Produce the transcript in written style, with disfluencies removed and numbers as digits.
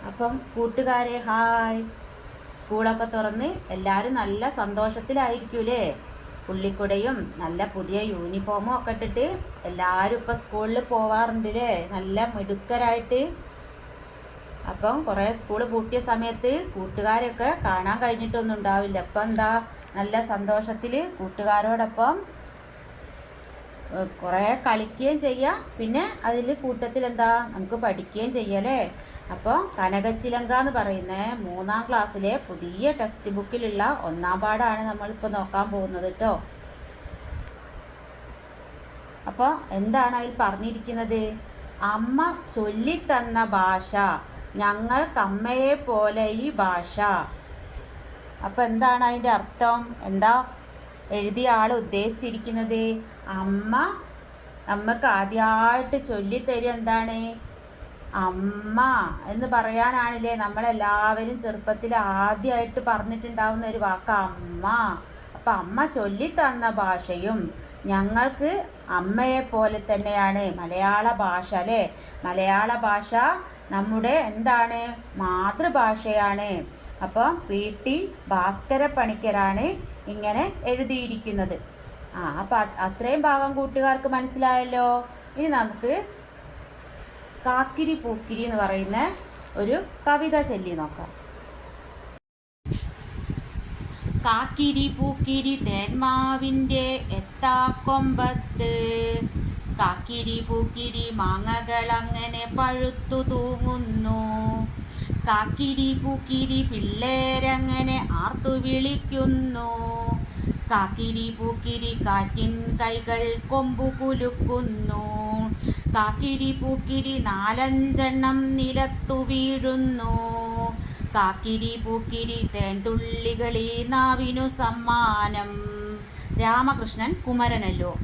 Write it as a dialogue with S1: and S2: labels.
S1: അപ്പം കൂട്ടുകാരെ ഹായ്. സ്കൂളൊക്കെ തുറന്ന് എല്ലാവരും നല്ല സന്തോഷത്തിലായിരിക്കൂലേ? പുള്ളിക്കുടയും നല്ല പുതിയ യൂണിഫോമും ഒക്കെ ഇട്ടിട്ട് എല്ലാവരും ഇപ്പം സ്കൂളിൽ പോവാറുണ്ടല്ലേ, നല്ല മിടുക്കരായിട്ട്. അപ്പം കുറേ സ്കൂൾ പൂട്ടിയ സമയത്ത് കൂട്ടുകാരൊക്കെ കാണാൻ കഴിഞ്ഞിട്ടൊന്നും ഉണ്ടാവില്ല. അപ്പം എന്താ നല്ല സന്തോഷത്തിൽ കൂട്ടുകാരോടൊപ്പം കുറേ കളിക്കുകയും ചെയ്യാം, പിന്നെ അതിൽ കൂട്ടത്തിൽ എന്താ നമുക്ക് പഠിക്കുകയും ചെയ്യാല്ലേ. അപ്പോൾ കനകച്ചിലങ്ക എന്ന് പറയുന്ന 3-ാം ക്ലാസ്സിലെ പുതിയ ടെക്സ്റ്റ് ബുക്കിലുള്ള 1-ാം പാഠമാണ് നമ്മളിപ്പോൾ നോക്കാൻ പോകുന്നത് കേട്ടോ. അപ്പോൾ എന്താണ് അതിൽ പറഞ്ഞിരിക്കുന്നത്? അമ്മ ചൊല്ലിത്തന്ന ഭാഷ, ഞങ്ങൾക്കമ്മയെ പോലെ ഈ ഭാഷ. അപ്പോൾ എന്താണ് അതിൻ്റെ അർത്ഥം? എന്താ എഴുതിയ ആൾ ഉദ്ദേശിച്ചിരിക്കുന്നത്? അമ്മ നമുക്ക് ആദ്യമായിട്ട് ചൊല്ലിത്തരിക എന്താണ്? അമ്മ എന്ന് പറയാനാണില്ലേ നമ്മളെല്ലാവരും ചെറുപ്പത്തിൽ ആദ്യമായിട്ട് പറഞ്ഞിട്ടുണ്ടാവുന്ന ഒരു വാക്ക് അമ്മ. അപ്പം അമ്മ ചൊല്ലിത്തന്ന ഭാഷയും ഞങ്ങൾക്ക് അമ്മയെ പോലെ തന്നെയാണ് മലയാള ഭാഷ അല്ലേ. മലയാള ഭാഷ നമ്മുടെ എന്താണ്? മാതൃഭാഷയാണ്. അപ്പോൾ PT ഭാസ്കര പണിക്കരാണ് ഇങ്ങനെ എഴുതിയിരിക്കുന്നത്. അപ്പം അത്രയും ഭാഗം കൂട്ടുകാർക്ക് മനസ്സിലായല്ലോ. ഇനി നമുക്ക് കാക്കിരി പൂക്കിരി എന്ന് പറയുന്ന ഒരു കവിത ചൊല്ലി നോക്കാം. കാക്കിരി പൂക്കിരി തേന്മാവിൻ്റെ എത്താക്കൊമ്പത്ത്, കാക്കിരി പൂക്കിരി മാങ്ങകൾ അങ്ങനെ പഴുത്തു തൂങ്ങുന്നു, കാക്കിരി പൂക്കിരി പിള്ളേരങ്ങനെ ആർത്തു വിളിക്കുന്നു, കാക്കിരി പൂക്കിരി കാറ്റിൻ കൈകൾ കൊമ്പു കുലുക്കുന്നു, കാക്കിരി പൂക്കിരി 4-5 നിലത്തു വീഴുന്നു, കാക്കിരി പൂക്കിരി തേൻതുള്ളികളീ നാവിനു സമ്മാനം. രാമകൃഷ്ണൻ കുമരനല്ലൂർ.